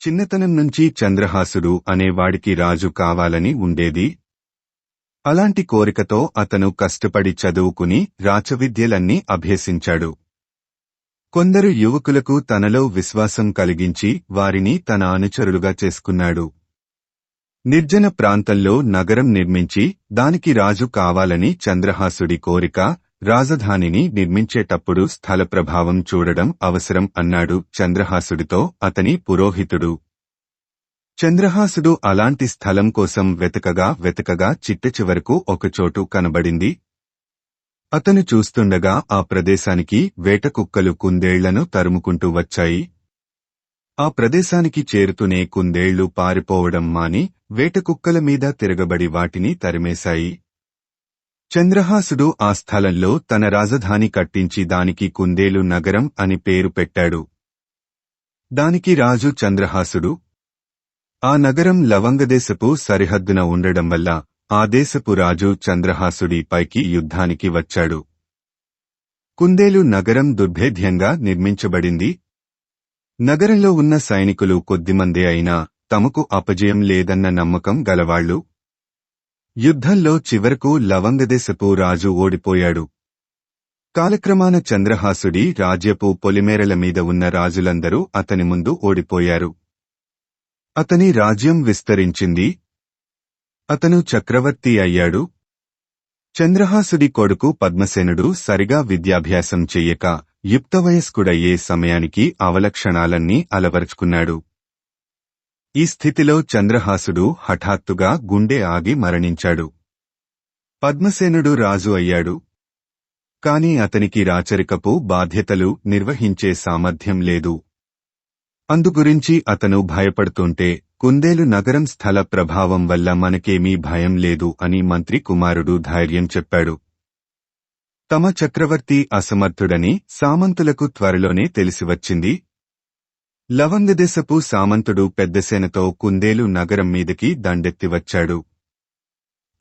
చిన్నతనం నుంచి చంద్రహాసుడు అనేవాడికి రాజు కావాలని ఉండేది. అలాంటి కోరికతో అతను కష్టపడి చదువుకుని రాచవిద్యలన్నీ అభ్యసించాడు. కొందరు యువకులకు తనలో విశ్వాసం కలిగించి వారిని తన అనుచరులుగా చేసుకున్నాడు. నిర్జన ప్రాంతంలో నగరం నిర్మించి దానికి రాజు కావాలని చంద్రహాసుడి కోరిక. రాజధానిని నిర్మించేటప్పుడు స్థల ప్రభావం చూడడం అవసరం అన్నాడు చంద్రహాసుడితో అతని పురోహితుడు. చంద్రహాసుడు అలాంటి స్థలం కోసం వెతకగా చిట్టచివరకు ఒకచోటు కనబడింది. అతను చూస్తుండగా ఆ ప్రదేశానికి వేటకుక్కలు కుందేళ్లను తరుముకుంటూ వచ్చాయి. ఆ ప్రదేశానికి చేరుతూనే కుందేళ్లు పారిపోవడం మాని వేటకుక్కల మీద తిరగబడి వాటిని తరిమేశాయి. చంద్రహాసుడు ఆ స్థలంలో తన రాజధాని కట్టించి దానికి కుందేలు నగరం అని పేరు పెట్టాడు. దానికి రాజు చంద్రహాసుడు. ఆ నగరం లవంగదేశపు సరిహద్దున ఉండడం వల్ల ఆ దేశపు రాజు చంద్రహాసుడి పైకి యుద్ధానికి వచ్చాడు. కుందేలు నగరం దుర్భేద్యంగా నిర్మించబడింది. నగరంలో ఉన్న సైనికులు కొద్దిమందే అయినా తమకు అపజయం లేదన్న నమ్మకం గలవాళ్లు. యుద్ధంలో చివరకు లవంగదేశపు రాజు ఓడిపోయాడు. కాలక్రమాన చంద్రహాసుడి రాజ్యపు పొలిమేరల మీద ఉన్న రాజులందరూ అతని ముందు ఓడిపోయారు. అతని రాజ్యం విస్తరించింది. అతను చక్రవర్తి అయ్యాడు. చంద్రహాసుడి కొడుకు పద్మసేనుడు సరిగా విద్యాభ్యాసం చెయ్యక యుక్తవయస్కుడయ్యే సమయానికి అవలక్షణాలన్నీ అలవరుచుకున్నాడు. ఈ స్థితిలో చంద్రహాసుడు హఠాత్తుగా గుండె ఆగి మరణించాడు. పద్మసేనుడు రాజు అయ్యాడు. కాని అతనికి రాచరికపు బాధ్యతలు నిర్వహించే సామర్థ్యం లేదు. అందుగురించి అతను భయపడుతుంటే కుందేలు నగరం స్థల ప్రభావం వల్ల మనకేమీ భయం లేదు అని మంత్రి కుమారుడు ధైర్యం చెప్పాడు. తమ చక్రవర్తి అసమర్థుడని సామంతులకు త్వరలోనే తెలిసివచ్చింది. లవంగదేశపు సామంతుడు పెద్దసేనతో కుందేలు నగరం మీదకి దండెత్తివచ్చాడు.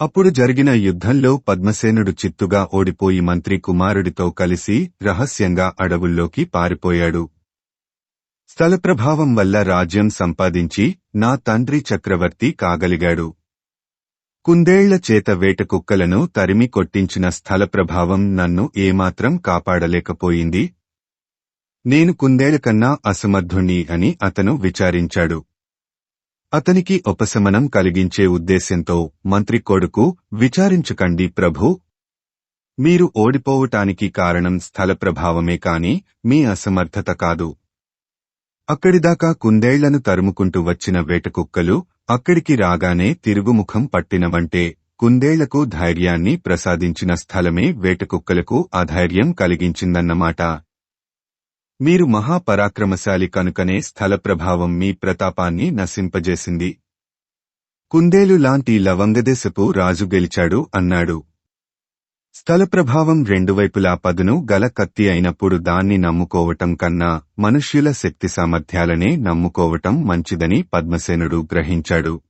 అప్పుడు జరిగిన యుద్ధంలో పద్మసేనుడు చిత్తుగా ఓడిపోయి మంత్రి కుమారుడితో కలిసి రహస్యంగా అడవుల్లోకి పారిపోయాడు. స్థల ప్రభావం వల్ల రాజ్యం సంపాదించి నా తండ్రి చక్రవర్తి కాగలిగాడు. కుందేళ్ల చేత వేటకుక్కలను తరిమి కొట్టించిన స్థల ప్రభావం నన్ను ఏమాత్రం కాపాడలేకపోయింది. నేను కుందేళ్ల కన్నా అసమర్థుణ్ణి అని అతను విచారించాడు. అతనికి ఉపశమనం కలిగించే ఉద్దేశ్యంతో మంత్రి కొడుకు, విచారించకండి ప్రభూ. మీరు ఓడిపోవటానికి కారణం స్థల ప్రభావమే కాని మీ అసమర్థత కాదు. అక్కడిదాకా కుందేళ్లను తరుముకుంటూ వచ్చిన వేటకుక్కలు అక్కడికి రాగానే తిరుగుముఖం పట్టినవంటే కుందేళ్లకు ధైర్యాన్ని ప్రసాదించిన స్థలమే వేటకుక్కలకు అధైర్యం కలిగించిందన్నమాట. మీరు మహాపరాక్రమశాలి కనుకనే స్థల ప్రభావం మీ ప్రతాపాన్ని నశింపజేసింది. కుందేలు లాంటి లవంగదేశపు రాజు గెలిచాడు అన్నాడు. స్థల ప్రభావం రెండువైపులా పదును గల కత్తి అయినప్పుడు దాన్ని నమ్ముకోవటం కన్నా మనుష్యుల శక్తి సామర్థ్యాలనే నమ్ముకోవటం మంచిదని పద్మసేనుడు గ్రహించాడు.